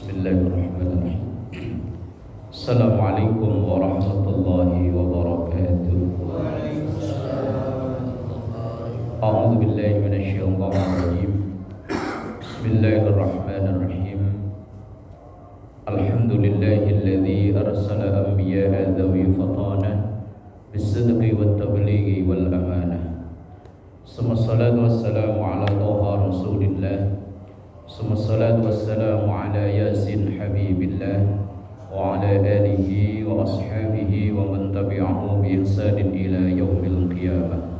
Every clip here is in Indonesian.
Bismillahirrahmanirrahim. Assalamualaikum warahmatullahi wabarakatuh. A'udzu billahi minasyaitonir rajim. Bismillahirrahmanirrahim. Alhamdulillahilladzi arsala anbiya'a dzawi fatana bis-sidqi wat-tablighi wal amanah. Wassalatu wassalamu ala Taha Rasulillah. Wassalatu wassalamu ala Yasin Habibillah wa ala alihi wa ashabihi wa man tabi'ahu bi ihsanin ila yaumil qiyamah.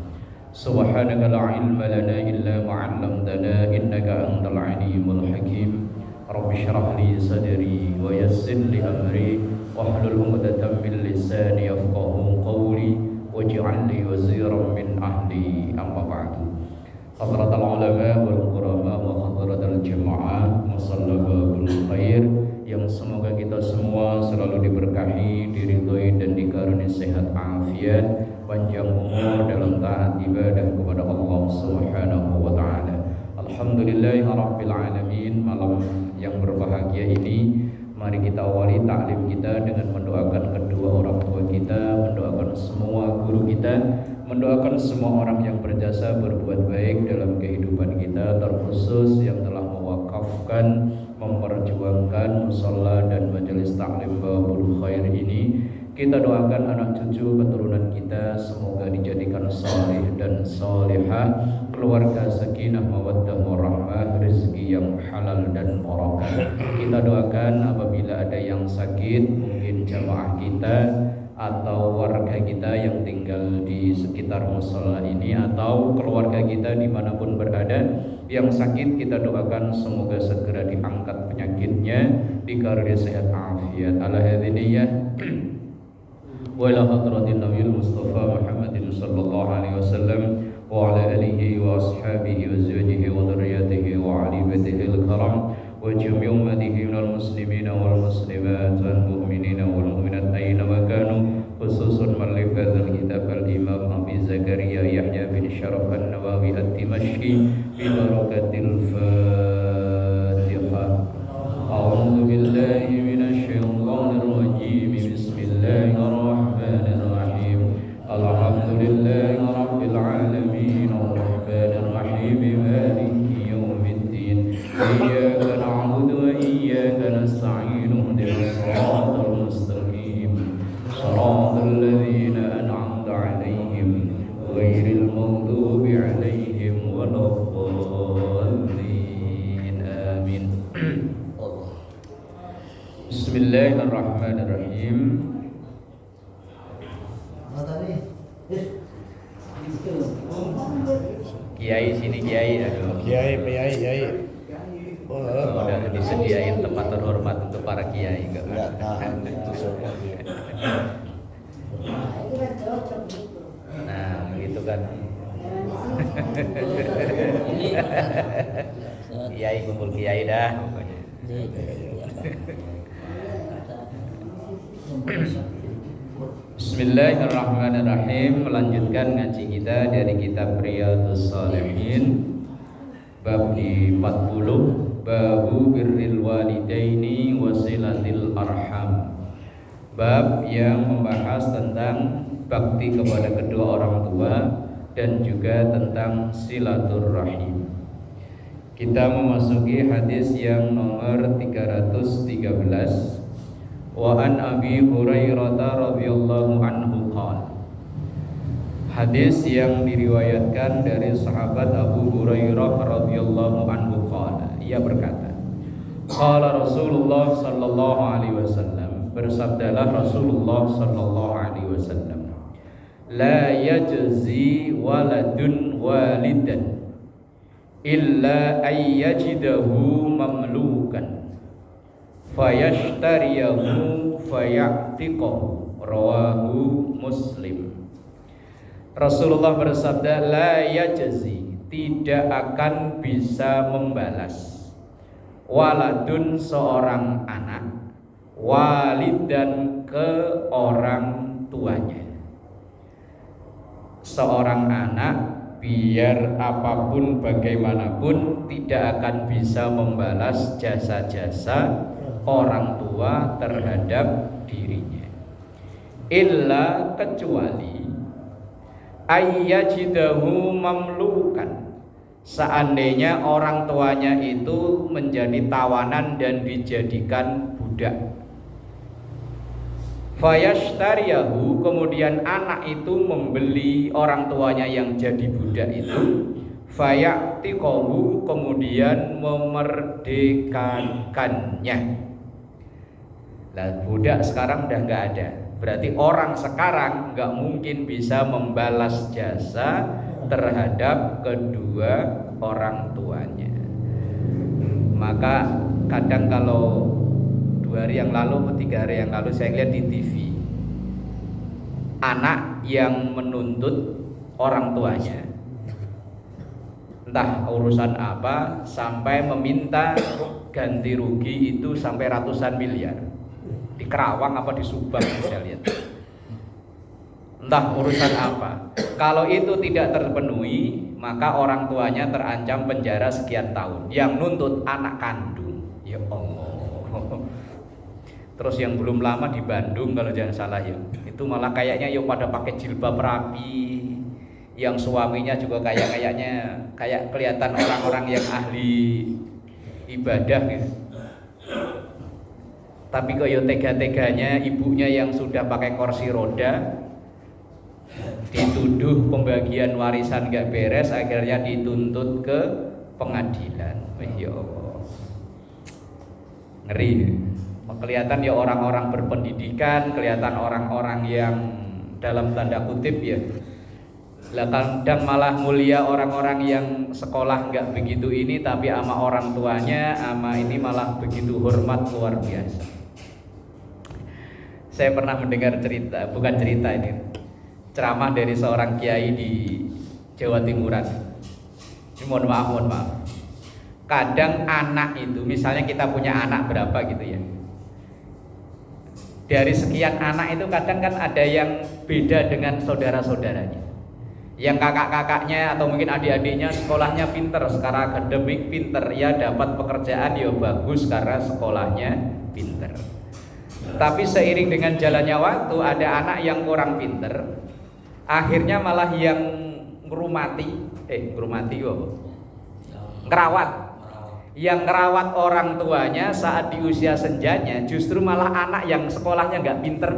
Subhanaka la ilma lana illa ma 'allamtana innaka antal alimul hakim. Rabbi shrah li sadri wa yassir li amri wahlul 'uqdatam min lisani yafqahu qawli waj'al li waziran min ahli. Amma ba'du. Hadratul ulama wal qurama wa hadratul jamaah musallabul khair, yang semoga kita semua selalu diberkahi, diridhoi dan dikaruniai sehat afiat, panjang umur dalam taat ibadah kepada Allah Subhanahu wa taala. Alhamdulillahirabbil alamin. Malam yang berbahagia ini, mari kita awali taklim kita dengan mendoakan kedua orang tua kita, mendoakan semua guru kita, mendoakan semua orang yang berjasa berbuat baik dalam kehidupan kita, terkhusus yang telah mewakafkan, memperjuangkan mushola dan majelis taklim Babul Khair ini. Kita doakan anak cucu keturunan kita semoga dijadikan saleh dan salihah, keluarga sakinah mawaddah warahmah, rezeki yang halal dan barakah. Kita doakan apabila ada yang sakit, mungkin jamaah kita atau warga kita yang tinggal di sekitar mushola ini, atau keluarga kita dimanapun berada yang sakit, kita doakan semoga segera diangkat penyakitnya, dikaruniai sehat afiat. Ala hadziniyah wa ila hadratin nabiyil mustafa Muhammadin sallallahu alaihi wasallam wa ala alihi wa ashabihi wa azwajihi wa dzurriyyatihi wa ali baitihi al-karam wa jami'i ummatihi minal muslimina wal muslimat wal mu'minina wal mu'minat aina ma kanu, khususan mu'allif hadzal kitab al-imam Abi Zakaria Yahya bin Syaraf an-Nawawi ad-Dimashqi bi barakatil Fatihah. A'udzu billahi minasyaitonir rajim. Bismillahirrahmanirrahim. Alhamdulillahi rabbil alamin arrahmanir rahim maliki yaumiddin. Iyyaka na'budu wa iyyaka nasta'in. Ihdinas siratal mustaqim. Shiratal ladzina an'amta 'alaihim ghairil maghdubi 'alaihim waladdallin. Amin. Bismillahirrahmanirrahim. Kiai sini kiai, aduh. Kiai. Udah disediain tempat terhormat untuk para kiai. Enggak tahan itu semua dia. Nah, begitu kan. Kiai kumpul kiai dah pokoknya. Bismillahirrahmanirrahim. Melanjutkan ngaji kita dari kitab Riyadhus Shalihin, bab di 40, babu birril walidaini wasilatil arham. Bab yang membahas tentang bakti kepada kedua orang tua dan juga tentang silaturrahim. Kita memasuki hadis yang nomor 313. Wa an Abi Hurairah radhiyallahu anhu qala. Hadis yang diriwayatkan dari sahabat Abu Hurairah radhiyallahu anhu qala. Ia berkata, qala Rasulullah sallallahu alaihi wasallam, bersabdalah Rasulullah sallallahu alaihi wasallam, la yajzi waladun walidan illa ayyajidahu mamlukan fayashtariyahu faya'tiqahu, rawahu Muslim. Rasulullah bersabda, la yajzi, tidak akan bisa membalas, waladun seorang anak, walidan ke orang tuanya. Seorang anak biar apapun bagaimanapun tidak akan bisa membalas jasa-jasa orang tua terhadap dirinya, illa kecuali ayyajidahu mamlukan, seandainya orang tuanya itu menjadi tawanan dan dijadikan budak. Fayashtariyahu, kemudian anak itu membeli orang tuanya yang jadi budak itu. Fayatiqahu, kemudian memerdekakannya. Nah, budak sekarang udah nggak ada. Berarti orang sekarang nggak mungkin bisa membalas jasa terhadap kedua orang tuanya. Maka kadang kalau 2 hari yang lalu atau 3 hari yang lalu saya lihat di TV anak yang menuntut orang tuanya, entah urusan apa, sampai meminta ganti rugi itu sampai ratusan miliar. Di Kerawang apa di Subang saya lihat. Entah urusan apa. Kalau itu tidak terpenuhi, maka orang tuanya terancam penjara sekian tahun. Yang nuntut anak kandung. Ya Allah. Terus yang belum lama di Bandung kalau jangan salah ya, itu malah kayaknya yang pada pakai jilbab rapi, yang suaminya juga kayaknya kelihatan orang-orang yang ahli ibadah gitu. Tapi kok yo tega-teganya ibunya yang sudah pakai kursi roda dituduh pembagian warisan gak beres, akhirnya dituntut ke pengadilan. Ya Allah, ngeri. Kelihatan ya orang-orang berpendidikan, kelihatan orang-orang yang dalam tanda kutip ya, kadang malah mulia orang-orang yang sekolah nggak begitu ini, tapi ama orang tuanya, ama ini malah begitu hormat luar biasa. Saya pernah mendengar cerita, bukan cerita ini, ceramah dari seorang kiai di Jawa Timuran. Ini mohon maaf. Kadang anak itu, misalnya kita punya anak berapa gitu ya, dari sekian anak itu kadang kan ada yang beda dengan saudara-saudaranya. Yang kakak-kakaknya atau mungkin adik-adiknya sekolahnya pinter, secara akademik pinter, ya dapat pekerjaan ya bagus karena sekolahnya pinter. Tapi seiring dengan jalannya waktu, ada anak yang kurang pinter, akhirnya malah yang ngerawat orang tuanya saat di usia senjanya, justru malah anak yang sekolahnya nggak pinter.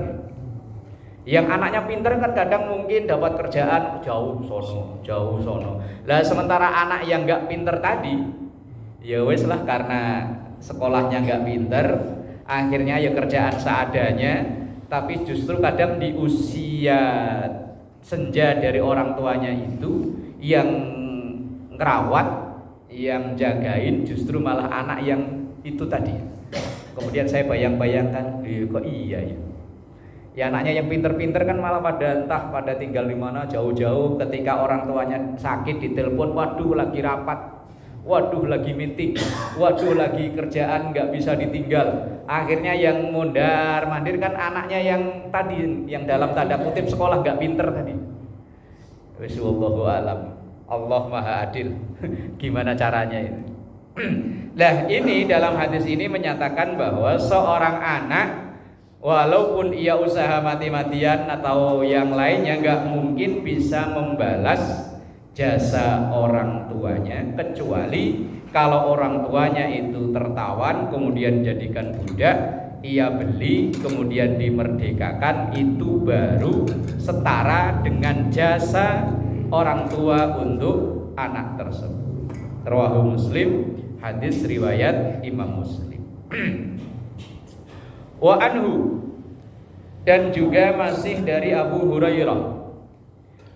Yang anaknya pinter kan kadang mungkin dapat kerjaan jauh sono. Lah sementara anak yang nggak pinter tadi, ya wes lah, karena sekolahnya nggak pinter, akhirnya ya kerjaan seadanya. Tapi justru kadang di usia senja dari orang tuanya itu, yang ngerawat, yang jagain justru malah anak yang itu tadi. Kemudian saya bayangkan, kok iya ya. Ya anaknya yang pinter-pinter kan malah pada tinggal di mana jauh-jauh, ketika orang tuanya sakit ditelepon, waduh lagi rapat, waduh lagi meeting, waduh lagi kerjaan nggak bisa ditinggal. Akhirnya yang mondar-mandir kan anaknya yang tadi, yang dalam tanda kutip sekolah nggak pinter tadi. Wallahu a'lam. Allah Maha Adil. Gimana caranya ini? Nah, ini dalam hadis ini menyatakan bahwa seorang anak, walaupun ia usaha mati-matian atau yang lainnya, nggak mungkin bisa membalas jasa orang tuanya, kecuali kalau orang tuanya itu tertawan kemudian jadikan budak, ia beli kemudian dimerdekakan, itu baru setara dengan jasa orang tua untuk anak tersebut. Rawahu Muslim, hadis riwayat Imam Muslim. Wa anhu, dan juga masih dari Abu Hurairah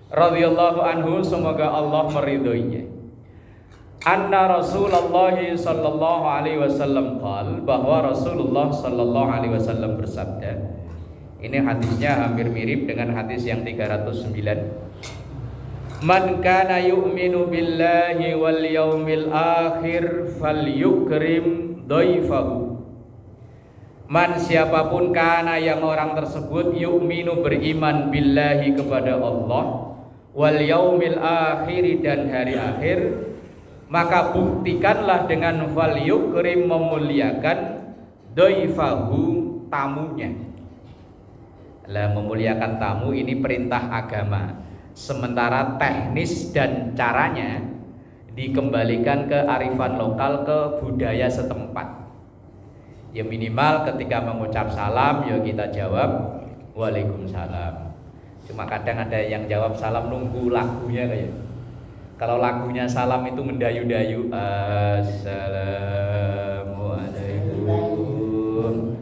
radhiyallahu anhu, semoga Allah meridhoinya. Anna Rasulullah sallallahu alaihi wasallam qala, bahwa Rasulullah sallallahu alaihi wasallam bersabda. Ini hadisnya hampir mirip dengan hadis yang 309. Man kana yu'minu billahi wal yaumil akhir falyukrim dhaifahu. Man, siapapun kana yang orang tersebut yu'minu beriman billahi kepada Allah, wal yaumil akhir dan hari akhir, maka buktikanlah dengan falyukrim memuliakan dhaifahu, tamunya. Lah memuliakan tamu ini perintah agama. Sementara teknis dan caranya dikembalikan ke arifan lokal, ke budaya setempat. Ya minimal ketika mengucap salam ya kita jawab Waalaikumsalam. Cuma kadang ada yang jawab salam nunggu lagunya kayak. Kalau lagunya salam itu mendayu-dayu, Assalamualaikum.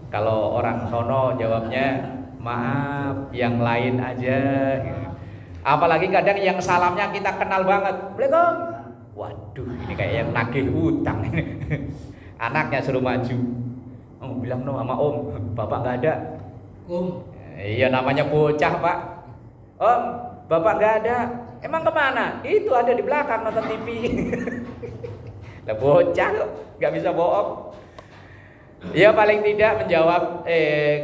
Kalau orang sono jawabnya maaf, yang lain aja. Apalagi kadang yang salamnya kita kenal banget, Assalamualaikum. Waduh, ini kayak yang nagih utang. Anaknya suruh maju, bilang no sama om, bapak nggak ada. Iya namanya bocah pak. Om, bapak nggak ada. Emang kemana? Itu ada di belakang nonton TV. Lah bocah kok, nggak bisa bohong. Ya paling tidak menjawab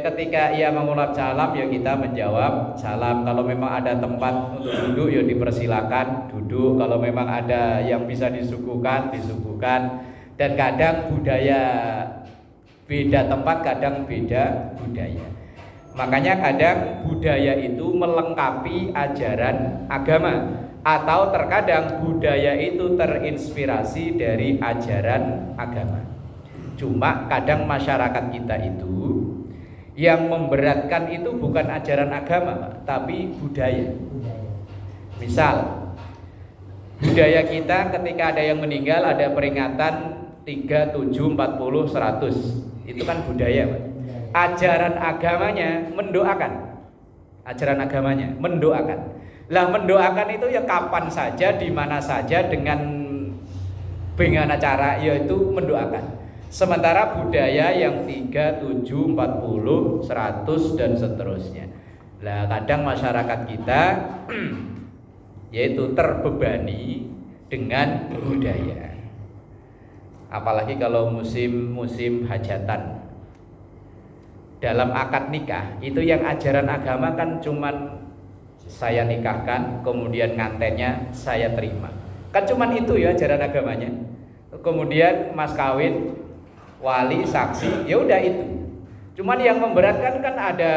ketika ia mengucap salam ya kita menjawab salam. Kalau memang ada tempat untuk duduk ya dipersilakan duduk. Kalau memang ada yang bisa disuguhkan disuguhkan. Dan kadang budaya beda tempat, kadang beda budaya. Makanya kadang budaya itu melengkapi ajaran agama, atau terkadang budaya itu terinspirasi dari ajaran agama. Cuma kadang masyarakat kita itu yang memberatkan itu bukan ajaran agama, tapi budaya. Misal budaya kita ketika ada yang meninggal ada peringatan 3, 7, 40, 100. Itu kan budaya, Pak. Ajaran agamanya mendoakan. Ajaran agamanya mendoakan. Lah mendoakan itu ya kapan saja, di mana saja, dengan bagaimana cara, yaitu mendoakan. Sementara budaya yang 3, 7, 40, 100 dan seterusnya. Lah kadang masyarakat kita yaitu terbebani dengan budaya. Apalagi kalau musim hajatan. Dalam akad nikah itu yang ajaran agama kan cuman saya nikahkan, kemudian ngantennya saya terima. Kan cuman itu ya ajaran agamanya. Kemudian mas kawin, wali, saksi, ya udah itu. Cuman yang memberatkan kan ada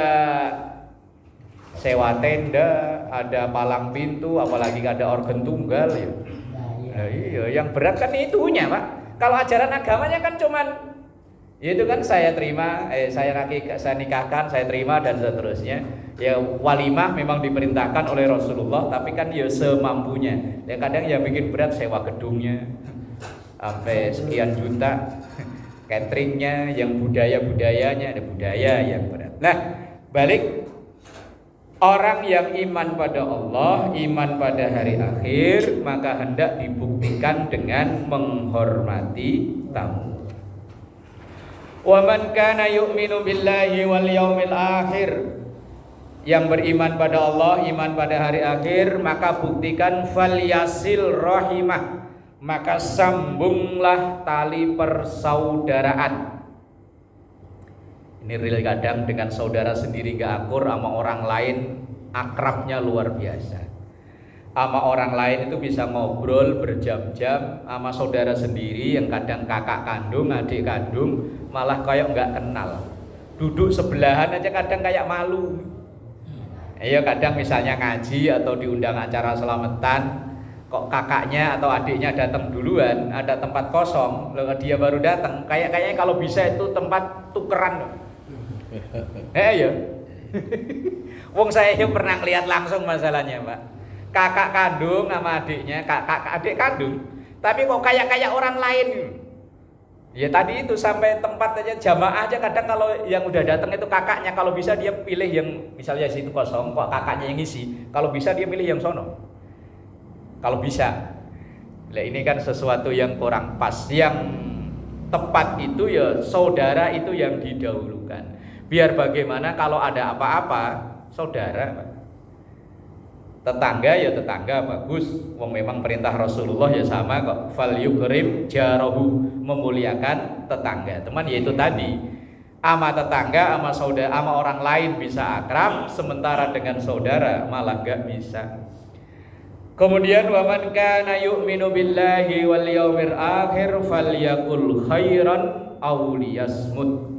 sewa tenda, ada palang pintu, apalagi ada organ tunggal ya. Iya, yang berat kan itunya, Pak. Kalau ajaran agamanya kan cuman itu kan saya terima, saya nikahkan, saya terima dan seterusnya. Ya walimah memang diperintahkan oleh Rasulullah, tapi kan ya semampunya. Ya kadang yang bikin berat sewa gedungnya sampai sekian juta, cateringnya, yang budayanya ada budaya yang berat. Nah, balik orang yang iman pada Allah, iman pada hari akhir, maka hendak dibuktikan dengan menghormati tamu. Wa man kana yu'minu billahi wal yaumil akhir, yang beriman pada Allah, iman pada hari akhir, maka buktikan falyasil rahimah, maka sambunglah tali persaudaraan. Ini real, kadang dengan saudara sendiri gak akur, sama orang lain akrabnya luar biasa. Sama orang lain itu bisa ngobrol berjam-jam, sama saudara sendiri yang kadang kakak kandung, adik kandung, malah kayak gak kenal. Duduk sebelahan aja kadang kayak malu. Ya kadang misalnya ngaji atau diundang acara selamatan, kok kakaknya atau adiknya datang duluan, ada tempat kosong, lalu dia baru datang, kayaknya kalau bisa itu tempat tukeran. Ya. Wong saya pernah lihat langsung masalahnya, Pak. Kakak kandung sama adiknya, kakak adik kandung, tapi kok kayak orang lain. Ya tadi itu sampai tempat aja jamaah aja kadang kalau yang udah datang itu kakaknya, kalau bisa dia pilih yang misalnya situ kosong, kok kakaknya yang ngisi, kalau bisa dia pilih yang sono. Kalau bisa. Nah, ini kan sesuatu yang kurang pas. Yang tepat itu ya saudara itu yang didahulukan. Biar bagaimana kalau ada apa-apa, saudara, Pak. Tetangga ya tetangga, bagus. Wong memang perintah Rasulullah ya sama kok. Fal yukrim jarahu, memuliakan tetangga. Teman ya itu tadi. Ama tetangga, ama saudara, ama orang lain bisa akrab, sementara dengan saudara malah gak bisa. Kemudian wa man kana yu'minu billahi wal yaumil akhir falyakul khairan aw liyasmut.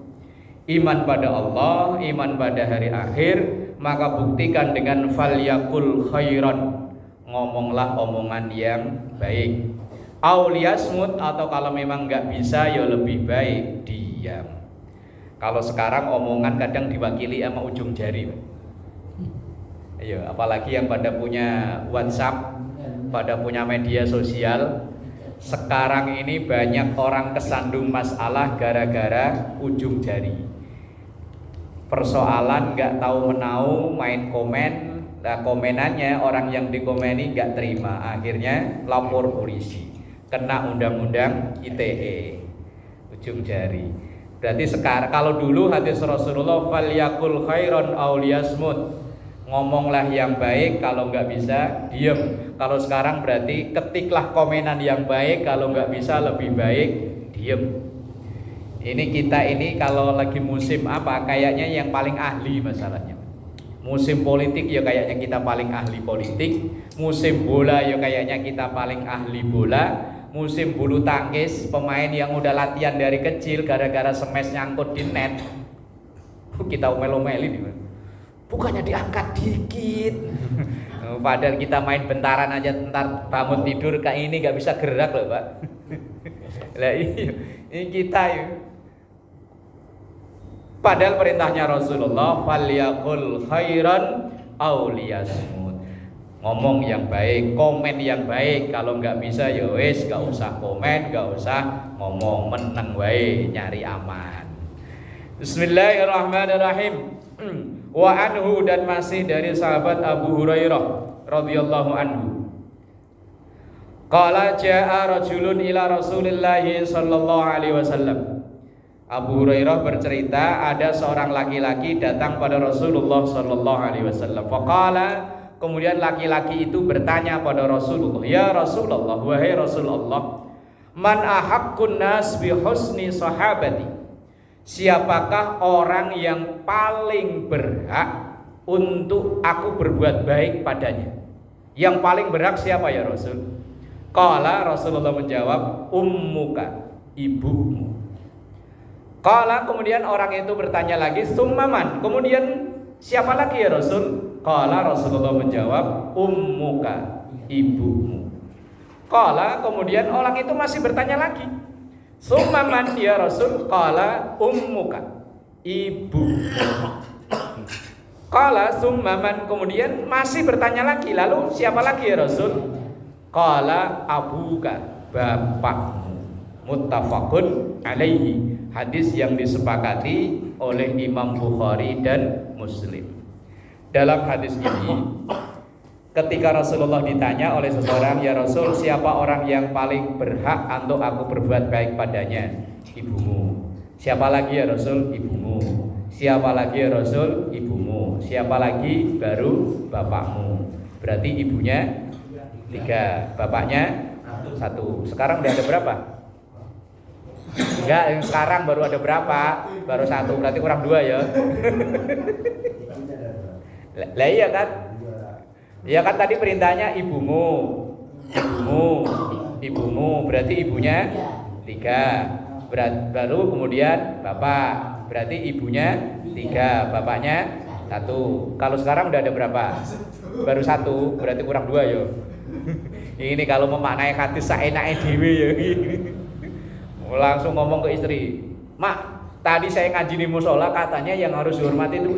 Iman pada Allah, iman pada hari akhir, maka buktikan dengan falyakul khairan, ngomonglah omongan yang baik. Aw liyasmut, atau kalau memang enggak bisa ya lebih baik diam. Kalau sekarang omongan kadang diwakili sama ujung jari. Ayo, apalagi yang pada punya WhatsApp, pada punya media sosial. Sekarang ini banyak orang kesandung masalah gara-gara ujung jari. Persoalan nggak tahu menau, main komen, nah komenannya orang yang dikomeni nggak terima, akhirnya lapor polisi, kena undang-undang ITE, ujung jari. Berarti sekarang, kalau dulu hadis Rasulullah falyakul khairan aw liyasmut, ngomonglah yang baik, kalau nggak bisa diem. Kalau sekarang berarti ketiklah komenan yang baik, kalau nggak bisa lebih baik diem. Ini kita ini kalau lagi musim apa, kayaknya yang paling ahli masalahnya. Musim politik ya kayaknya kita paling ahli politik. Musim bola ya kayaknya kita paling ahli bola. Musim bulu tangkis, pemain yang udah latihan dari kecil gara-gara smash nyangkut di net, kita omel-omelin nih. Bukannya diangkat dikit. Padahal kita main bentaran aja, ntar bangun tidur kayak ini nggak bisa gerak loh Pak. Lah ini kita ya. Padahal perintahnya Rasulullah falyakul khairan aw liyasmut. Ngomong yang baik, komen yang baik. Kalau nggak bisa ya wis nggak usah komen, nggak usah ngomong, meneng wae, nyari aman. Bismillahirrahmanirrahim. Wa anhu, dan masih dari sahabat Abu Hurairah radhiyallahu anhu. Qala jaa rajulun ila Rasulillah sallallahu alaihi wasallam. Abu Hurairah bercerita, ada seorang laki-laki datang pada Rasulullah sallallahu alaihi wasallam. Faqala, kemudian laki-laki itu bertanya pada Rasulullah, "Ya Rasulullah, wahai Rasulullah, man ahaqqun nas bi husni sahabati?" Siapakah orang yang paling berhak untuk aku berbuat baik padanya? Yang paling berhak siapa ya Rasul? Qala, Rasulullah menjawab, ummuka, ibumu. Qala, kemudian orang itu bertanya lagi, summaman, kemudian siapa lagi ya Rasul? Qala, Rasulullah menjawab, ummuka, ibumu. Qala, kemudian orang itu masih bertanya lagi, summaman ya Rasul? Qala, ummuka, ibu. Qala summaman, kemudian masih bertanya lagi, lalu siapa lagi ya Rasul? Qala abuka, bapakmu. Muttafaqun alaihi, hadis yang disepakati oleh Imam Bukhari dan Muslim. Dalam hadis ini, ketika Rasulullah ditanya oleh seseorang, ya Rasul, siapa orang yang paling berhak untuk aku berbuat baik padanya? Ibumu. Siapa lagi ya Rasul? Ibumu. Siapa lagi ya Rasul? Ibumu. Siapa lagi? Baru bapakmu. Berarti ibunya 3, bapaknya 1. Sekarang udah ada berapa? Enggak, yang sekarang baru ada berapa? Baru 1, berarti kurang 2 ya. Lah iya kan? Ya kan tadi perintahnya ibumu, ibumu, berarti ibunya 3. Baru kemudian bapak, berarti ibunya 3, bapaknya 1. Kalau sekarang udah ada berapa? Baru 1, berarti kurang 2 ya. Ini kalau memaknai hadis saenake dhewe ya. Langsung ngomong ke istri, "Mak, tadi saya ngaji di musola, katanya yang harus dihormati itu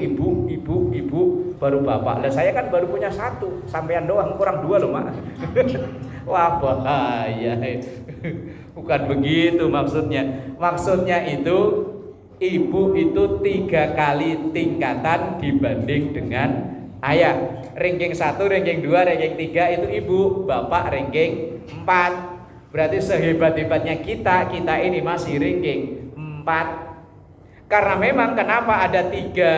ibu, baru bapak. Lah saya kan baru punya 1, sampean doang, kurang 2 loh, Mak." Wah, bahaya. Bukan begitu maksudnya. Maksudnya itu ibu itu 3 kali tingkatan dibanding dengan ayah. Ranking 1, ranking 2, ranking 3 itu ibu, bapak ranking 4. Berarti sehebat-hebatnya kita ini masih ranking 4. Karena memang kenapa ada 3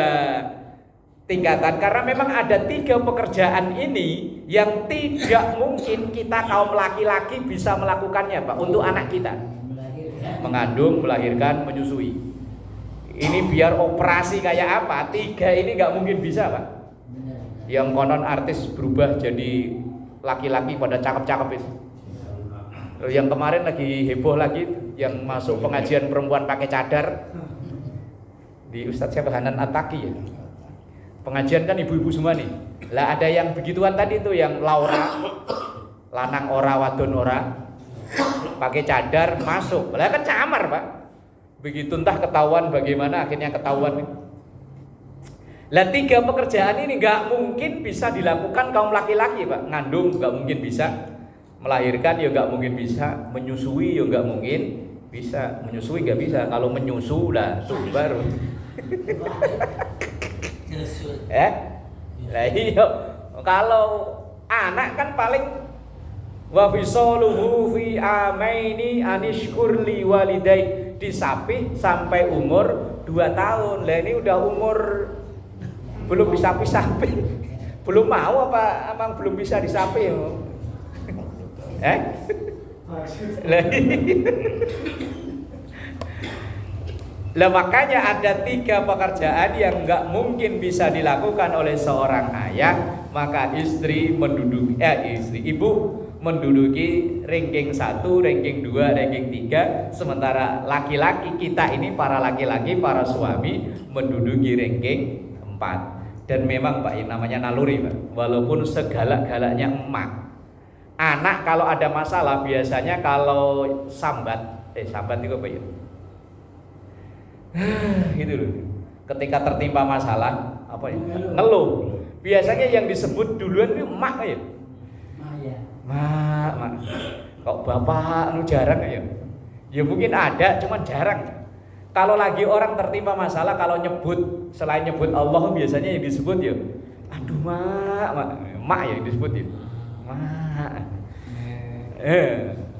tingkatan? Karena memang ada 3 pekerjaan ini yang tidak mungkin kita kaum laki-laki bisa melakukannya, Pak, untuk anak kita. Mengandung, melahirkan, menyusui. Ini biar operasi kayak apa, 3 ini nggak mungkin bisa, Pak. Yang konon artis berubah jadi laki-laki pada cakep-cakep itu. Yang kemarin lagi heboh lagi yang masuk pengajian perempuan pakai cadar di Ustadz siapa Hanan Ataki ya. Pengajian kan ibu-ibu semua nih. Lah ada yang begituan tadi tuh yang Laura, lanang ora wadon ora, pakai cadar masuk. Lah kan camar, Pak. Begitu entah ketahuan bagaimana akhirnya ketahuan. Lah 3 pekerjaan ini nggak mungkin bisa dilakukan kaum laki-laki, Pak. Ngandung nggak mungkin bisa, melahirkan ya nggak mungkin bisa, menyusui ya nggak mungkin bisa, menyusui nggak bisa. Kalau menyusu lah tuh baru. Lah iya. Kalau anak kan paling wa fisaluhu fi amaini anishkur li walidai, disapih sampai umur 2 tahun. Lah ini udah umur belum bisa pisapih. Belum mau apa emang belum bisa disapih? Lah makanya ada 3 pekerjaan yang nggak mungkin bisa dilakukan oleh seorang ayah, maka ibu menduduki ranking 1, ranking 2, ranking 3, sementara laki-laki kita ini para laki-laki, para suami menduduki ranking 4. Dan memang Pak, ini namanya naluri Pak. Walaupun segalak-galaknya emak, anak kalau ada masalah biasanya kalau sambat itu apa ya? Gitu loh. Ketika tertimpa masalah apa ya? Ngeluh. Biasanya yang disebut duluan itu emak ya. Mak. Kok bapak jarang ya? Ya mungkin ada, cuman jarang. Kalau lagi orang tertimpa masalah, kalau nyebut selain nyebut Allah biasanya yang disebut ya, aduh mak ya yang disebut ya, mak.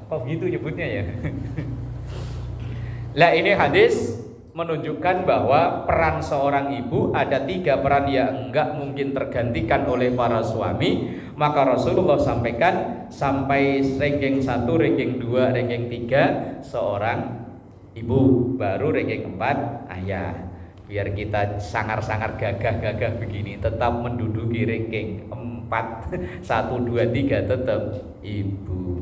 Kok gitu nyebutnya ya? Lah ini hadis menunjukkan bahwa peran seorang ibu ada 3 peran yang enggak mungkin tergantikan oleh para suami. Maka Rasulullah sampaikan sampai ranking 1, ranking 2, ranking 3 seorang ibu, baru ranking 4 ayah. Biar kita sangar-sangar gagah-gagah begini tetap menduduki ranking 4 1, 2, 3 tetap ibu.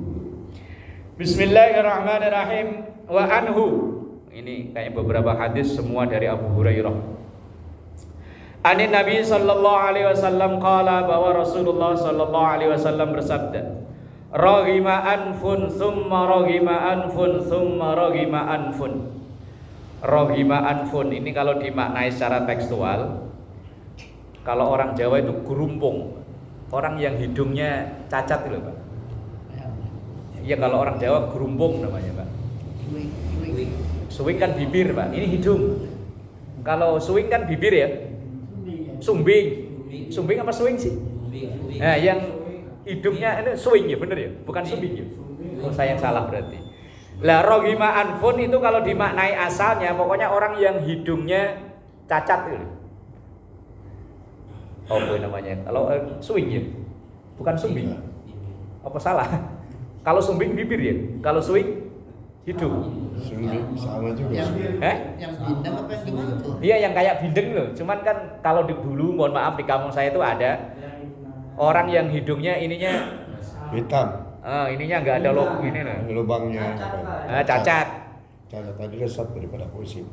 Bismillahirrahmanirrahim. Wa anhu, ini kayak beberapa hadis semua dari Abu Hurairah. Anin Nabi sallallahu alaihi wasallam qala, bahwa Rasulullah sallallahu alaihi wasallam bersabda, raghima anfun summa raghima anfun summa raghima anfun. Raghima anfun ini kalau dimaknai secara tekstual, kalau orang Jawa itu gerumpung, orang yang hidungnya cacat itu Pak. Ya kalau orang Jawa gerumpung namanya Pak. Suwing kan bibir Pak, ini hidung. Kalau suwing kan bibir ya. Sumbing apa suwing sih? Nah, yang hidungnya ini suwing ya, bener ya? Bukan sumbing ya? Oh, saya yang salah berarti. Lah roghima anfun itu kalau dimaknai asalnya pokoknya orang yang hidungnya cacat itu. Oh, apa namanya? Kalau suwing ya? Bukan sumbing. Apa salah? Kalau sumbing bibir ya? Kalau suwing hidung. Sama juga. Yang bindeng apa yang gimana tuh? Iya, yang kayak bindeng loh. Cuman kan kalau dulu mohon maaf di kampung saya itu ada orang yang hidungnya ininya Hitam. Ininya nggak ada ini loh. Lubangnya Cacat. Cacat tadi resep daripada puisi.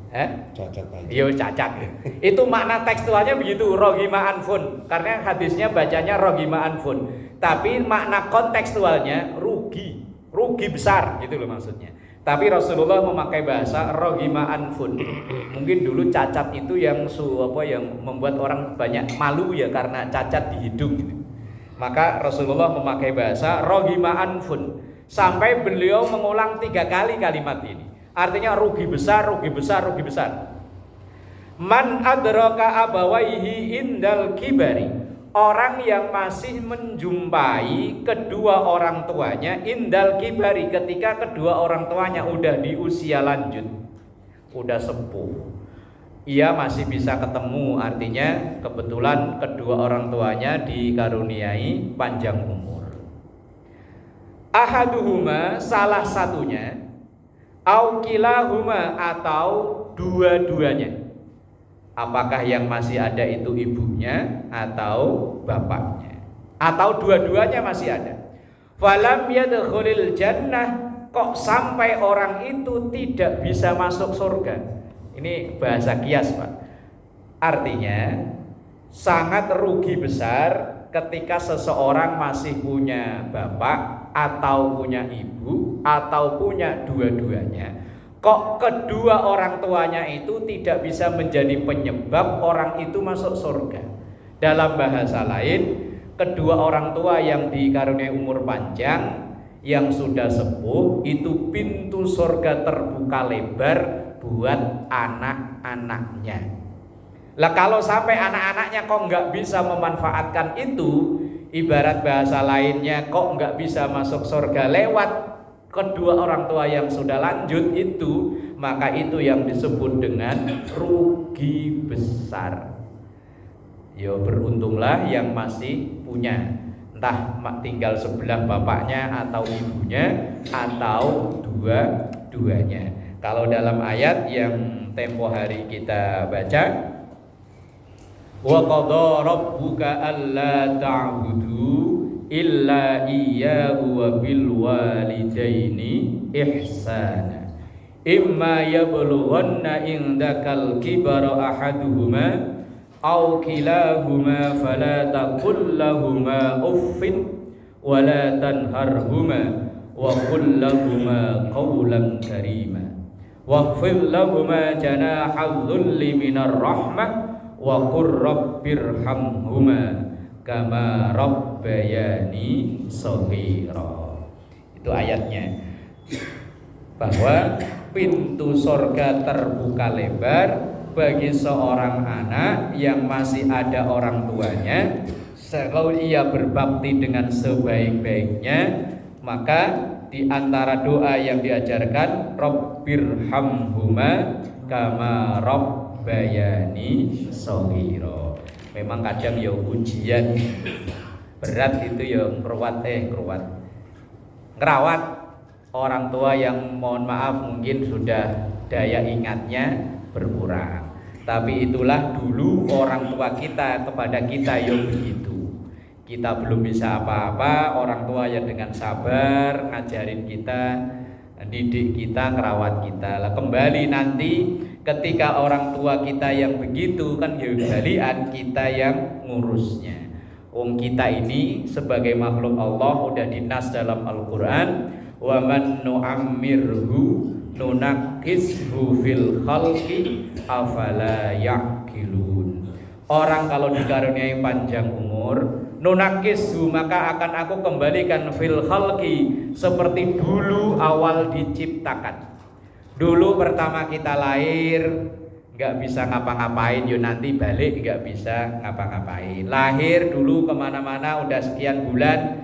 Cacat tadi. Iya, cacat. Itu makna tekstualnya begitu, roghima anfun. Karena hadisnya bacanya roghima anfun. Tapi makna kontekstualnya rugi besar gitu loh maksudnya. Tapi Rasulullah memakai bahasa roghima anfun. Mungkin dulu cacat itu yang membuat orang banyak malu ya karena cacat di hidung gitu. Maka Rasulullah memakai bahasa roghima anfun sampai beliau mengulang 3 kali kalimat ini. Artinya rugi besar. Man adraka abawaihi indal kibari. Orang yang masih menjumpai kedua orang tuanya indal kibari, ketika kedua orang tuanya udah di usia lanjut, udah sepuh, ia masih bisa ketemu, artinya kebetulan kedua orang tuanya dikaruniai panjang umur. Ahaduhuma, salah satunya, au kilahuma, atau dua-duanya. Apakah yang masih ada itu ibunya atau bapaknya? atau dua-duanya masih ada. Falam yadkhulil jannah, kok sampai orang itu tidak bisa masuk surga. Ini bahasa kias, Pak. Artinya sangat rugi besar ketika seseorang masih punya bapak atau punya ibu atau punya dua-duanya, kok kedua orang tuanya itu tidak bisa menjadi penyebab orang itu masuk surga. Dalam bahasa lain, kedua orang tua yang dikaruniai umur panjang, yang sudah sepuh, itu pintu surga terbuka lebar buat anak-anaknya. Lah kalau sampai anak-anaknya kok nggak bisa memanfaatkan itu, ibarat bahasa lainnya kok nggak bisa masuk surga lewat kedua orang tua yang sudah lanjut itu, maka itu yang disebut dengan rugi besar. Ya beruntunglah yang masih punya, entah tinggal sebelah bapaknya atau ibunya atau dua-duanya. Kalau dalam ayat yang tempo hari kita baca, wa qadha rabbuka alla ta'budu illa iyyahu wa bil walidaini ihsana imma yablughanna indakal kibara ahaduhuma aw kilahuma fala taqul lahumā uffin wa la tanharhumā wa qul lahumā qawlan karīmā wakhfid lahumā janāha dhulli minar rahmah wa qur rabbirhamhuma kama rabbayani shaghira. Itu ayatnya, bahwa pintu surga terbuka lebar bagi seorang anak yang masih ada orang tuanya. Kalau ia berbakti dengan sebaik-baiknya, maka di antara doa yang diajarkan, rabbirhamhuma kama bayani shaghira. Memang kadang ya ujian berat itu ya ngerawat orang tua yang mohon maaf mungkin sudah daya ingatnya berkurang. Tapi itulah dulu orang tua kita kepada kita ya begitu. Kita belum bisa apa-apa, orang tua yang dengan sabar ngajarin kita, didik kita, ngerawat kita. Lah kembali nanti ketika orang tua kita yang begitu kan ya balian kita yang ngurusnya. Wong kita ini sebagai makhluk Allah udah dinas dalam Al-Qur'an, wa man nu'ammirhu nunakishu fil khalqi afala yaqilun. Orang kalau dikaruniai panjang umur, nunakishu maka akan aku kembalikan fil khalqi seperti dulu awal diciptakan. Dulu pertama kita lahir nggak bisa ngapa-ngapain, yo nanti balik nggak bisa ngapa-ngapain. Lahir dulu kemana-mana udah sekian bulan,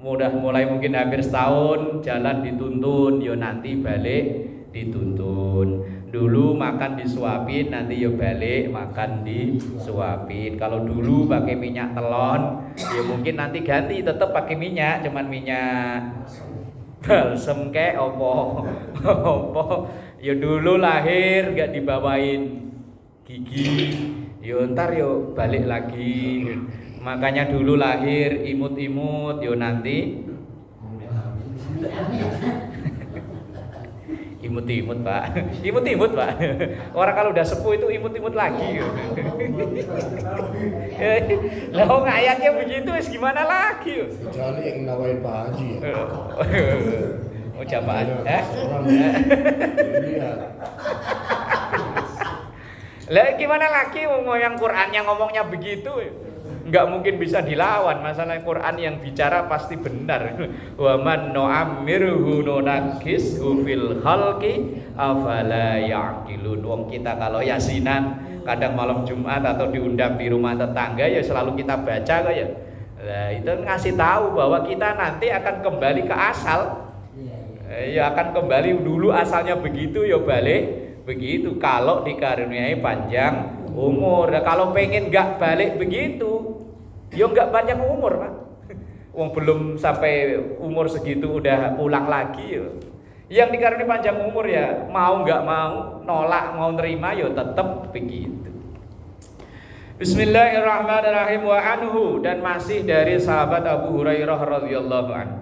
mulai mungkin hampir setahun jalan dituntun, yo nanti balik dituntun. Dulu makan disuapin, nanti yo balik makan disuapin. Kalau dulu pakai minyak telon, ya mungkin nanti ganti tetap pakai minyak, cuman minyak balsem kek opo. Ya dulu lahir gak dibawain gigi, yo ntar yo balik lagi. Makanya dulu lahir imut-imut, yo nanti imut-imut Pak, imut-imut Pak. Orang kalau udah sepuh itu imut-imut lagi. Lah wong ayatnya begitu, wis gimana lagi? Kecuali yang nawain Pak Haji. Oh jamaah, Lah gimana lagi yang Qur'annya ngomongnya begitu? Enggak mungkin bisa dilawan. Masalah Quran yang bicara pasti benar. Wa man nu'ammirhu nunakishu fil khalqi afala yaqilun. Wong kita kalau yasinan kadang malam Jumat atau diundang di rumah tetangga ya selalu kita baca kok ya. Nah, itu ngasih tahu bahwa kita nanti akan kembali ke asal. Ya akan kembali dulu asalnya begitu ya balik begitu kalau dikaruniai panjang umur. Nah, kalau pengen nggak balik begitu ya nggak panjang umur Pak. Wong belum sampai umur segitu udah pulang lagi ya. Yang dikaruniai panjang umur ya mau nggak mau, nolak mau nerima ya tetap begitu. Bismillahirrahmanirrahim. Wa anhu, dan masih dari sahabat Abu Hurairah radhiyallahu anhu.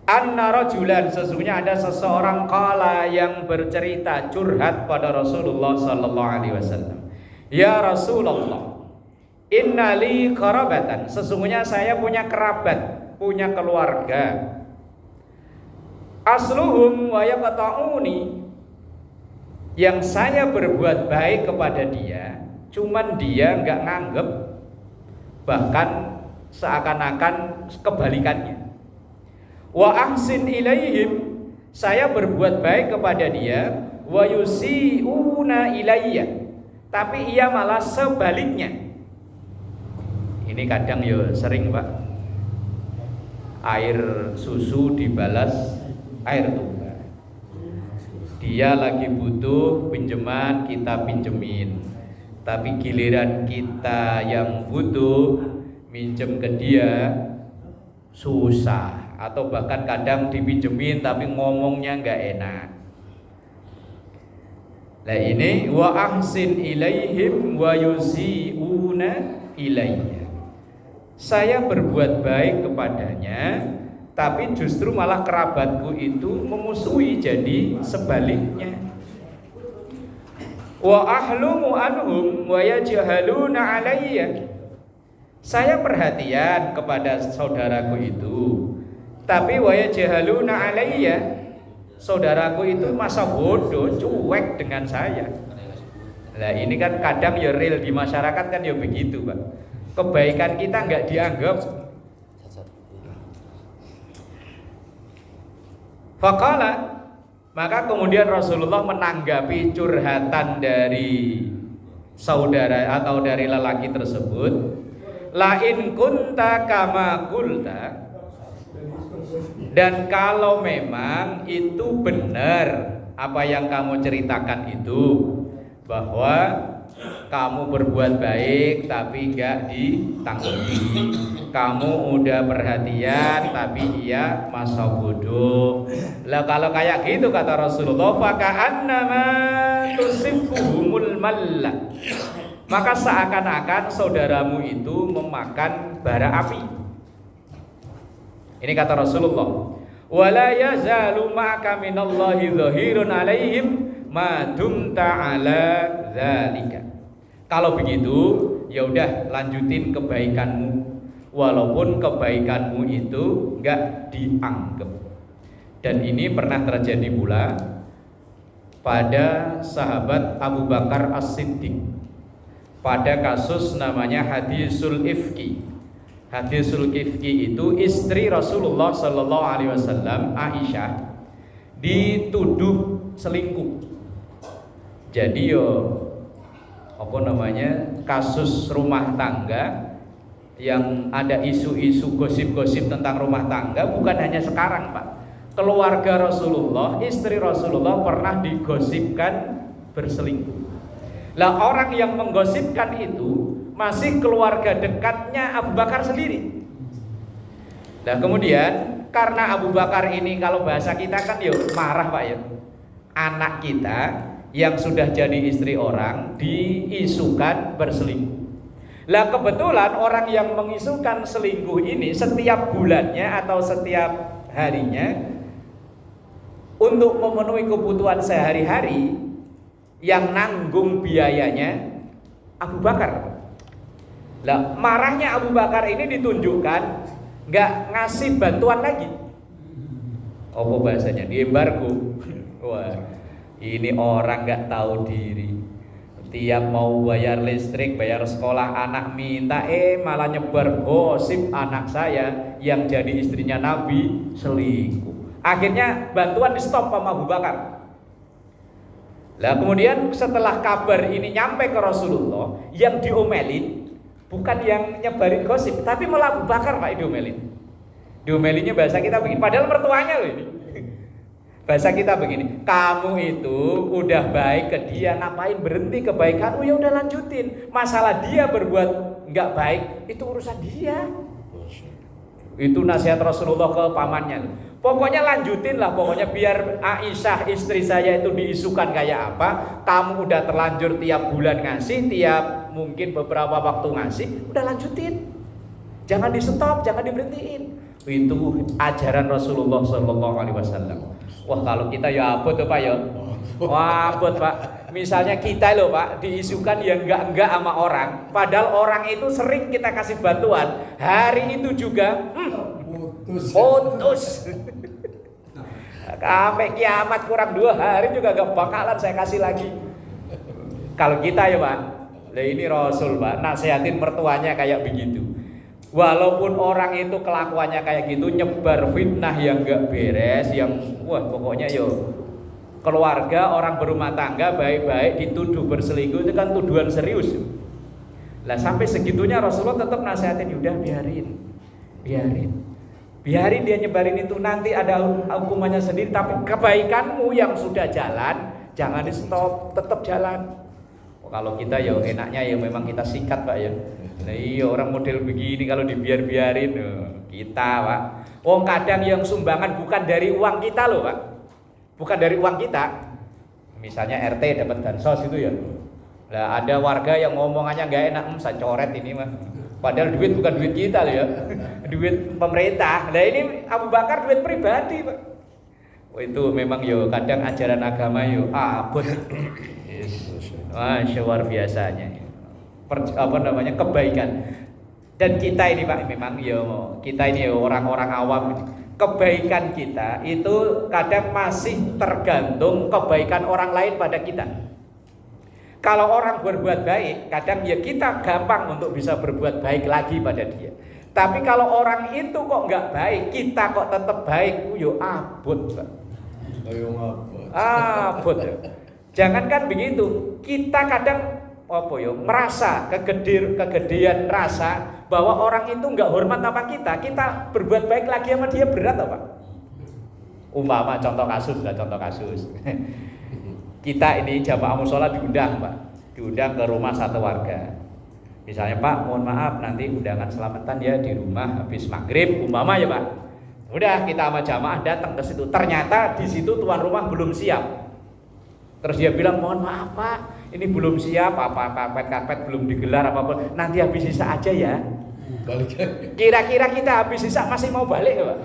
Anna rajulan, sesungguhnya ada seseorang qala yang bercerita curhat pada Rasulullah sallallahu alaihi wasallam. Ya Rasulullah, innali qarabatan, sesungguhnya saya punya kerabat, punya keluarga. Asluhum wa yaqta'uni, yang saya berbuat baik kepada dia, cuman dia enggak nganggep, bahkan seakan-akan kebalikannya. Wa ahsin ilaihim, saya berbuat baik kepada dia, wa yusiuna ilayya, tapi ia malah sebaliknya. Ini kadang ya sering, Pak. Air susu dibalas air tuba. Dia lagi butuh pinjaman, kita pinjemin. Tapi giliran kita yang butuh minjem ke dia susah, atau bahkan kadang dipinjemin tapi ngomongnya nggak enak. Nah ini wa ahsin ilaihim wa yusiuna ilayya, saya berbuat baik kepadanya, tapi justru malah kerabatku itu memusuhi, jadi sebaliknya. Wa ahlumu anhum wa yajhaluna alayya, saya perhatian kepada saudaraku itu, tapi wa yajhaluna alayya, saudaraku itu masa bodoh, cuek dengan saya. Nah ini kan kadang ya real di masyarakat kan ya begitu, Pak. Kebaikan kita nggak dianggap. Faqala, maka kemudian Rasulullah menanggapi curhatan dari saudara atau dari lelaki tersebut. La in kunta kama qulta, dan kalau memang itu benar apa yang kamu ceritakan itu, bahwa kamu berbuat baik tapi enggak ditanggapi, kamu udah perhatian tapi ia masa bodoh. Lah kalau kayak gitu kata Rasulullah, faka'annama tusifuhumul malla, maka seakan-akan saudaramu itu memakan bara api. Ini kata Rasulullah, wala yazalu ma'aka minallahi dhahirun alaihim ma dumta ala dzalika. Kalau begitu, ya udah lanjutin kebaikanmu, walaupun kebaikanmu itu enggak dianggap. Dan ini pernah terjadi pula pada sahabat Abu Bakar As-Siddiq pada kasus namanya hadisul ifki. Hadisul ifki itu istri Rasulullah sallallahu alaihi wasallam, Aisyah, dituduh selingkuh. Jadi kasus rumah tangga yang ada isu-isu gosip-gosip tentang rumah tangga bukan hanya sekarang, Pak. Keluarga Rasulullah, istri Rasulullah pernah digosipkan berselingkuh. Lah orang yang menggosipkan itu masih keluarga dekatnya Abu Bakar sendiri. Nah kemudian karena Abu Bakar ini kalau bahasa kita kan marah, Pak ya. Anak kita yang sudah jadi istri orang diisukan berselingkuh. Lah kebetulan orang yang mengisukan selingkuh ini setiap bulannya atau setiap harinya untuk memenuhi kebutuhan sehari-hari yang nanggung biayanya Abu Bakar. Lah marahnya Abu Bakar ini ditunjukkan nggak ngasih bantuan lagi. Apa bahasanya? Diembargo. Wah, ini orang nggak tahu diri. Tiap mau bayar listrik, bayar sekolah anak minta, malah nyebar gosip anak saya yang jadi istrinya Nabi selingkuh. Akhirnya bantuan di stop sama Abu Bakar. Lah kemudian setelah kabar ini nyampe ke Rasulullah, yang diomelin bukan yang nyebarin gosip, tapi malah Abu Bakar, Pak, diomelin. Diomelinnya bahasa kita begini, padahal mertuanya loh ini. Bahasa kita begini, kamu itu udah baik ke dia, ngapain berhenti kebaikanmu? Ya udah lanjutin. Masalah dia berbuat nggak baik itu urusan dia. Itu nasihat Rasulullah ke pamannya. Pokoknya lanjutin lah, pokoknya biar Aisyah istri saya itu diisukan kayak apa. Kamu udah terlanjur tiap bulan ngasih, tiap mungkin beberapa waktu ngasih, udah lanjutin. Jangan di stop, jangan diberhentiin. Itu ajaran Rasulullah Sallallahu Alaihi Wasallam. Wah kalau kita ya abot tuh Pak ya. Wah abot Pak. Misalnya kita loh Pak diisukan yang enggak sama orang, padahal orang itu sering kita kasih bantuan. Hari itu juga putus. Sampai kiamat kurang 2 hari juga gak bakalan saya kasih lagi. Kalau kita ya Pak, nah ini Rasul Pak, nasihatin mertuanya kayak begitu. Walaupun orang itu kelakuannya kayak gitu, nyebar fitnah yang gak beres, yang wah pokoknya yo keluarga orang berumah tangga baik-baik dituduh berselingkuh, itu kan tuduhan serius. Lah sampai segitunya Rasulullah tetap nasihatin, udah biarin dia nyebarin itu, nanti ada hukumannya sendiri. Tapi kebaikanmu yang sudah jalan jangan di stop, tetap jalan. Kalau kita ya enaknya ya memang kita sikat Pak ya. Nah iya orang model begini kalau dibiarin kita Pak. Kadang yang sumbangan bukan dari uang kita loh Pak. Bukan dari uang kita. Misalnya RT dapat bansos itu ya. Lah ada warga yang ngomongannya nggak enak, saya coret ini mah. Padahal duit bukan duit kita loh ya. Duit pemerintah. Nah ini Abu Bakar duit pribadi Pak. Itu memang yo kadang ajaran agama yo abot. Masya luar biasanya. Kebaikan. Dan kita ini Pak memang yo kita ini yo orang-orang awam. Kebaikan kita itu kadang masih tergantung kebaikan orang lain pada kita. Kalau orang berbuat baik, kadang ya kita gampang untuk bisa berbuat baik lagi pada dia. Tapi kalau orang itu kok nggak baik, kita kok tetap baik, yo abot Pak. Abot ya. Jangankan begitu, kita kadang merasa kegedean rasa bahwa orang itu nggak hormat sama kita berbuat baik lagi sama dia berat apa? Umpama contoh kasus. Kita ini jamaah mushola diundang Pak, diundang ke rumah satu warga. Misalnya Pak, mohon maaf nanti undangan selamatan ya di rumah habis maghrib, umpama ya Pak. Udah kita sama jamaah datang ke situ. Ternyata di situ tuan rumah belum siap. Terus dia bilang mohon maaf Pak, ini belum siap, karpet belum digelar apapun. Nanti habis sisa aja ya. Balik. Kira-kira kita habis sisa masih mau balik ya Pak?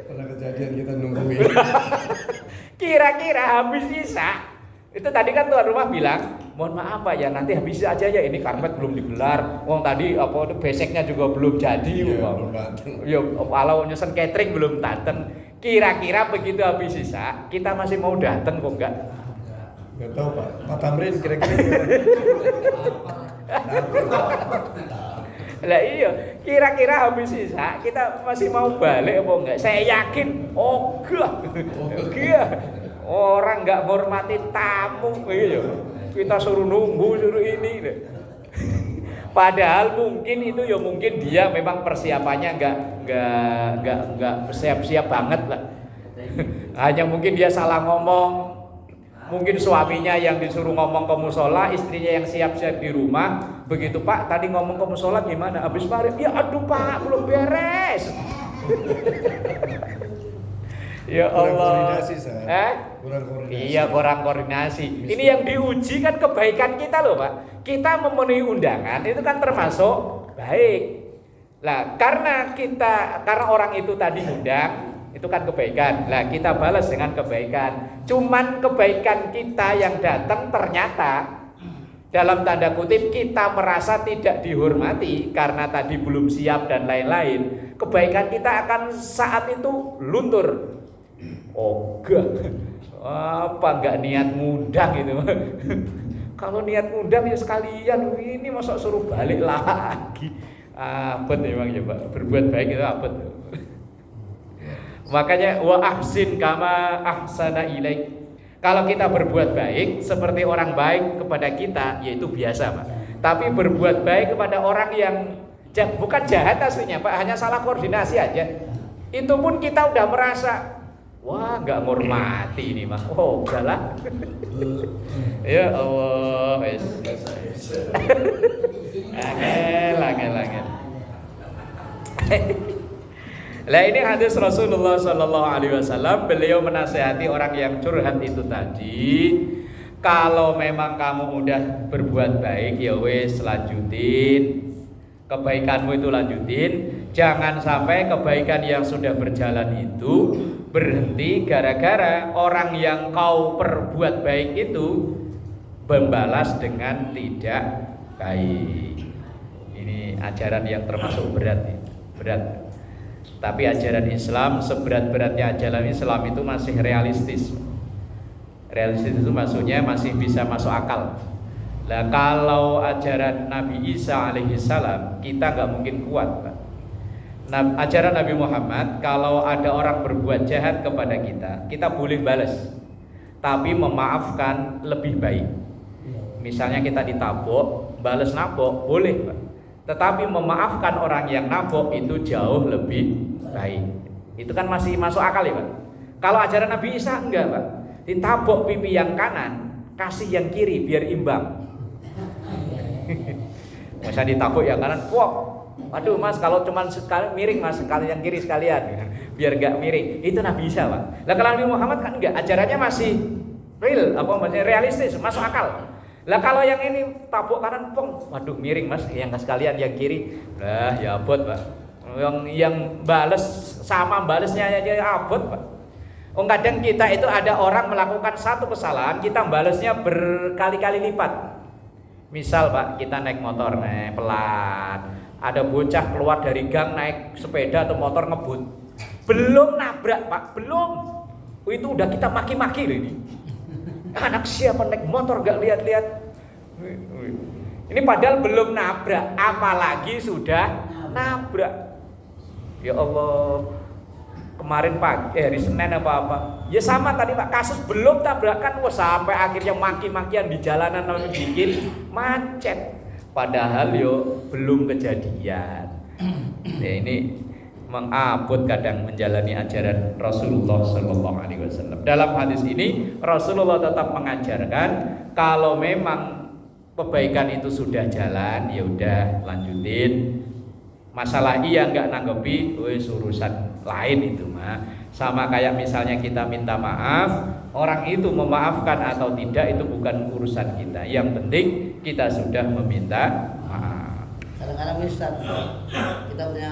Pernah kejadian kita nungguin. Kira-kira habis sisa. Itu tadi kan tuan rumah bilang, mohon maaf Pak ya nanti habis aja ya, ini karpet belum digelar. Tadi beseknya juga belum jadi. Ya kalau nyusun catering belum datang. Kira-kira begitu habis sisa, kita masih mau datang kok enggak? Enggak tahu Pak. Pak Tamrin kira-kira. Lah iya, kira-kira habis sisa kita masih mau balik apa enggak? Saya yakin enggak. Orang enggak menghormati tamu iya. Kita suruh nunggu, suruh ini deh. Padahal mungkin itu ya mungkin dia memang persiapannya enggak siap-siap banget lah. Hanya mungkin dia salah ngomong. Mungkin suaminya yang disuruh ngomong ke musola, istrinya yang siap-siap di rumah. Begitu Pak, tadi ngomong ke musola gimana? Habis maghrib, ya aduh Pak, belum beres. Ya Allah. Kurang koordinasi. Iya, kurang koordinasi. Ini yang diuji kan kebaikan kita loh Pak. Kita memenuhi undangan itu kan termasuk baik. Lah, karena orang itu tadi undang, itu kan kebaikan. Lah, kita balas dengan kebaikan. Cuman kebaikan kita yang datang ternyata dalam tanda kutip kita merasa tidak dihormati karena tadi belum siap dan lain-lain. Kebaikan kita akan saat itu luntur. Enggak niat ngundang gitu. Kalau niat ngundang ya sekalian, ini masa suruh balik lagi. Abot memang ya Pak, berbuat baik itu abot. Makanya wa ahsin kama ahsana ilaik. Kalau kita berbuat baik seperti orang baik kepada kita, yaitu biasa Pak. Tapi berbuat baik kepada orang yang bukan jahat aslinya Pak, hanya salah koordinasi aja. Itu pun kita udah merasa wah nggak menghormati ini mah. Udahlah. Ya Allah. Angel. Lah ini hadis Rasulullah Sallallahu Alaihi Wasallam, beliau menasehati orang yang curhat itu tadi, kalau memang kamu udah berbuat baik ya wes lanjutin, kebaikanmu itu lanjutin, jangan sampai kebaikan yang sudah berjalan itu berhenti gara-gara orang yang kau perbuat baik itu membalas dengan tidak baik. Ini ajaran yang termasuk berat. Tapi ajaran Islam, seberat-beratnya ajaran Islam itu masih realistis. Realistis itu maksudnya masih bisa masuk akal. Lah kalau ajaran Nabi Isa alaihissalam kita nggak mungkin kuat, Pak. Nah, ajaran Nabi Muhammad, kalau ada orang berbuat jahat kepada kita boleh balas, tapi memaafkan lebih baik. Misalnya kita ditabok, balas nabok boleh, Pak. Tetapi memaafkan orang yang nabok itu jauh lebih baik. Itu kan masih masuk akal ya, Pak. Kalau ajaran Nabi Isa enggak, Pak. Ditabok pipi yang kanan, kasih yang kiri biar imbang. Masa ditabok yang kanan, wah, aduh mas, kalau cuma sekali miring mas, sekali yang kiri sekalian, biar enggak miring. Itu Nabi Isa, Pak. Lah kalau Nabi Muhammad kan enggak, ajarannya masih real, masih realistis, masuk akal. Lah kalau yang ini tabuk kanan, pong, waduh miring mas, yang sekalian yang kiri, lah ya abot Pak. Yang bales sama balesnya aja abot Pak. Kadang kita itu ada orang melakukan satu kesalahan, kita balesnya berkali-kali lipat. Misal Pak, kita naik motor, naik pelan, ada bocah keluar dari gang naik sepeda atau motor ngebut, belum nabrak Pak, belum, itu udah kita maki-maki loh ini. Anak siapa naik motor gak lihat-lihat. Ini padahal belum nabrak, apalagi sudah nabrak. Ya Allah, kemarin pagi, hari Senin apa-apa, ya sama tadi Pak, kasus belum tabrakan, wah sampai akhirnya maki-makian di jalanan lalu bikin macet. Padahal yo belum kejadian. Ya ini mengabot kadang menjalani ajaran Rasulullah Sallallahu Alaihi Wasallam. Dalam hadis ini Rasulullah tetap mengajarkan kalau memang kebaikan itu sudah jalan, ya udah lanjutin. Masalah iya nggak nanggepi, wes urusan lain itu mah. Sama kayak misalnya kita minta maaf, orang itu memaafkan atau tidak itu bukan urusan kita. Yang penting kita sudah meminta maaf. Kadang-kadang bisa kita punya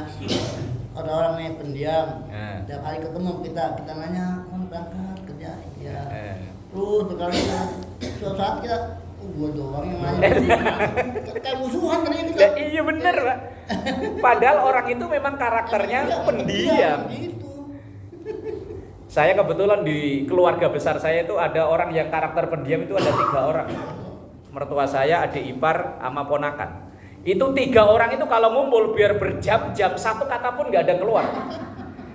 ada orang nih pendiam, tiap hari ketemu kita nanya mau berangkat kerja, ya. Terus berkali suatu saat kita, gua doang yang nanya, kayak musuhan tadi kita. Ya, iya bener Pak. Padahal orang itu memang karakternya pendiam. Gitu. Saya kebetulan di keluarga besar saya itu ada orang yang karakter pendiam itu ada 3 orang. Mertua saya, adik ipar, sama ponakan. Itu 3 orang itu kalau ngumpul biar berjam-jam satu kata pun nggak ada keluar.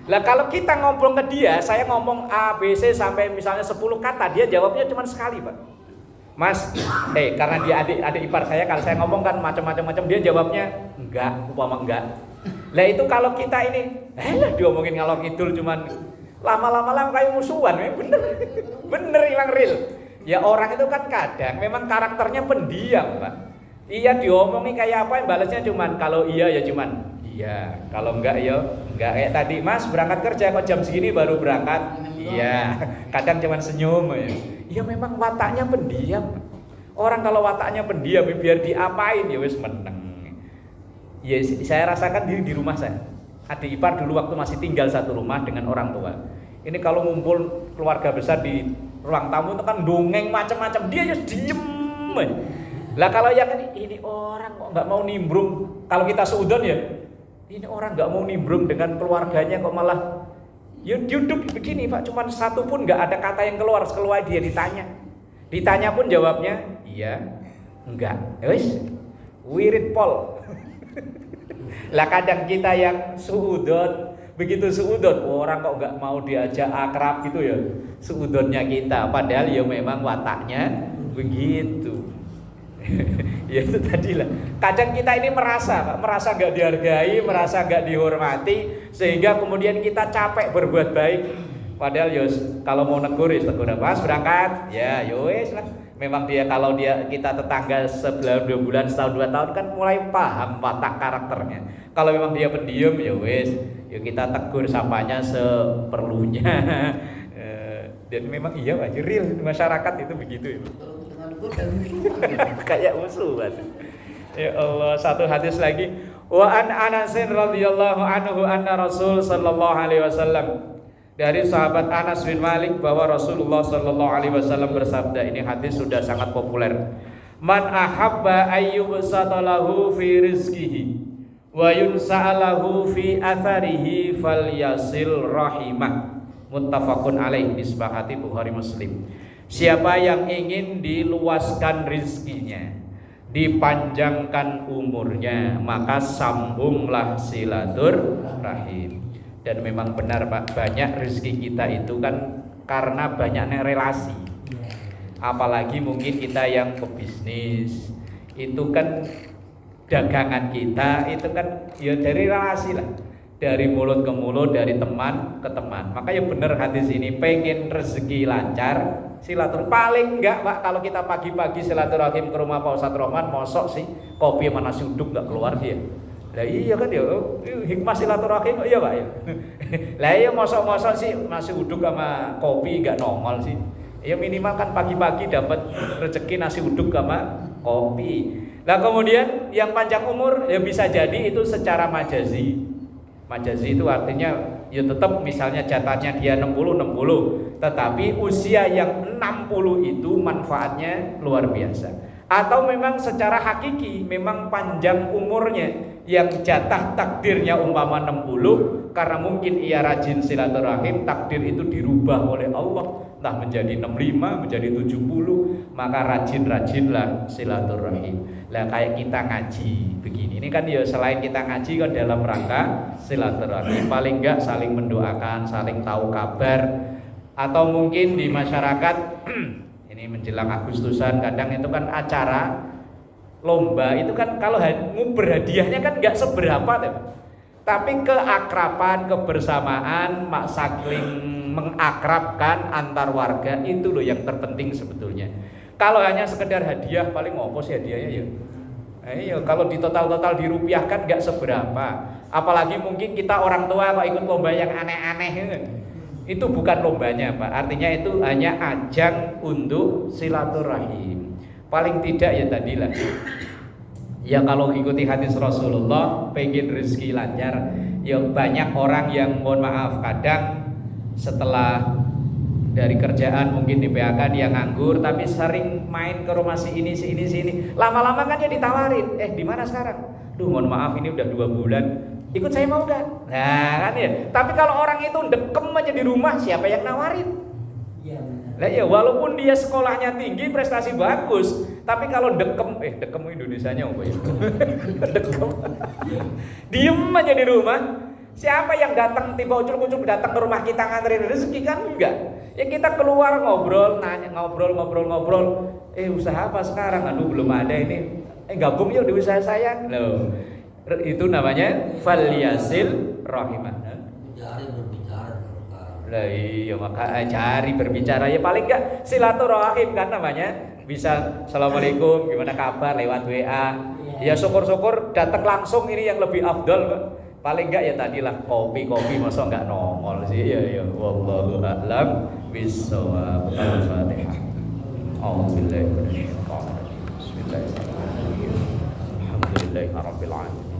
Lah kalau kita ngobrol ke dia, saya ngomong A, B, C sampai misalnya 10 kata, dia jawabnya cuma sekali Pak. Mas, karena dia adik ipar saya, kalau saya ngomong kan macam-macam, dia jawabnya enggak, upama enggak. Lah itu kalau kita ini, lah diomongin ngalor ngidul cuman lama-lama kayak musuhan, bener hilang real. Ya orang itu kan kadang memang karakternya pendiam Pak. Iya diomongi kayak apa yang balasnya cuman kalau iya ya cuman iya, kalau enggak ya enggak. Kayak tadi Mas berangkat kerja kok jam segini baru berangkat, iya. Kadang cuman senyum ya. Iya memang wataknya pendiam. Orang kalau wataknya pendiam biar diapain ya wis meneng. Ya saya rasakan di rumah saya. Adik ipar dulu waktu masih tinggal satu rumah dengan orang tua. Ini kalau ngumpul keluarga besar di ruang tamu itu kan dongeng macam-macam, dia ya diem. Lah kalau yang ini orang kok nggak mau nimbrung, kalau kita seudon ya, ini orang nggak mau nimbrung dengan keluarganya kok malah ya duduk begini Pak, cuman satu pun nggak ada kata yang keluar dia ditanya pun jawabnya iya, enggak, wis wirid pol. Lah kadang kita yang seudon, begitu seudon orang kok nggak mau diajak akrab gitu ya, seudonnya kita, padahal ya memang wataknya begitu. Ya itu tadi lah. Kadang kita ini merasa gak dihargai, merasa gak dihormati, sehingga kemudian kita capek berbuat baik. Padahal yos kalau mau negur Mas berangkat, ya yowes lah. Memang kalau kita tetangga sebulan 2 bulan, setahun 2 tahun kan mulai paham watak karakternya. Kalau memang dia pendiam ya wes, ya kita tegur sapanya seperlunya. Dan memang iya Pak, real masyarakat itu begitu ya. Kalau kita negur kayak Kayak musuh Pak. Ya Allah, satu hadis lagi. Wa an Anas radhiyallahu anhu anna Rasul sallallahu alaihi wasallam. Dari sahabat Anas bin Malik bahwa Rasulullah sallallahu alaihi wasallam bersabda, ini hadis sudah sangat populer. Man ahabba ayyubsata lahu fi rizqihi wa yunsa'alahu fi atharihi falyasil rahimah. Muttafaqun alaih, disepakati Bukhari Muslim. Siapa yang ingin diluaskan rizkinya, dipanjangkan umurnya, maka sambunglah silaturahim. Dan memang benar Pak, banyak rezeki kita itu kan karena banyaknya relasi. Apalagi mungkin kita yang pebisnis, itu kan dagangan kita itu kan ya dari relasi lah, dari mulut ke mulut, dari teman ke teman. Maka ya benar hadis ini, pengen rezeki lancar silaturahim. Paling enggak Pak, kalau kita pagi-pagi silaturahim ke rumah Pak Ustadz Rohman, mosok sih kopi sama nasi uduk enggak keluar dia. Lah iya kan ya, hikmah silaturahim iya Pak ya. Lah iya mosok-mosok sih nasi uduk sama kopi enggak nongol sih. Ya minimal kan pagi-pagi dapat rezeki nasi uduk sama kopi. Nah kemudian yang panjang umur ya bisa jadi itu secara majazi. Majazi itu artinya ya tetap misalnya jatahnya dia 60, tetapi usia yang 60 itu manfaatnya luar biasa. Atau memang secara hakiki memang panjang umurnya, yang jatah takdirnya umpama 60, karena mungkin ia rajin silaturahim, takdir itu dirubah oleh Allah entah menjadi 65, menjadi 70, maka rajin-rajinlah silaturahim. Lah kayak kita ngaji begini, ini kan ya selain kita ngaji kan dalam rangka silaturahim, paling enggak saling mendoakan, saling tahu kabar. Atau mungkin di masyarakat ini menjelang Agustusan kadang itu kan acara lomba itu kan kalau berhadiahnya kan enggak seberapa tuh. Tapi keakraban, kebersamaan, saling mengakrabkan antar warga itu loh yang terpenting sebetulnya. Kalau hanya sekedar hadiah paling ngopo sih hadiahnya ya. Iya, kalau di total dirupiahkan enggak seberapa. Apalagi mungkin kita orang tua kok ikut lomba yang aneh-aneh itu bukan lombanya Pak. Artinya itu hanya ajang untuk silaturahim. Paling tidak ya tadilah. Ya kalau ikuti hadis Rasulullah, pengen rezeki lancar, ya banyak orang yang mohon maaf kadang setelah dari kerjaan mungkin di PHK dia nganggur, tapi sering main ke rumah si ini. Lama-lama kan dia ditawarin, di mana sekarang? Duh mohon maaf ini udah 2 bulan, ikut saya mau gak? Nah kan ya. Tapi kalau orang itu dekem aja di rumah, siapa yang nawarin? Lah ya walaupun dia sekolahnya tinggi, prestasi bagus, tapi kalau dekem Indonesianya apa ya? Dekem. Diem aja di rumah. Siapa yang datang tiba ucul-ucul datang ke rumah kita nganterin rezeki kan enggak. Ya kita keluar ngobrol, nanya ngobrol. Usaha apa sekarang? Aduh belum ada ini. Gabung yuk di usaha saya. Loh. Itu namanya falyasil rahimah. Lah iya maka cari berbicara ya paling enggak silaturahim kan namanya. Bisa assalamualaikum gimana kabar lewat WA. Ya syukur-syukur datang langsung ini yang lebih afdal. Paling enggak ya tadilah kopi masa enggak nongol sih ya wallahu a'lam bissawab. Al-Fatihah. A'udzubillahi minasyaitonir rajim. Bismillahirrahmanirrahim. Alhamdulillahirabbil alamin.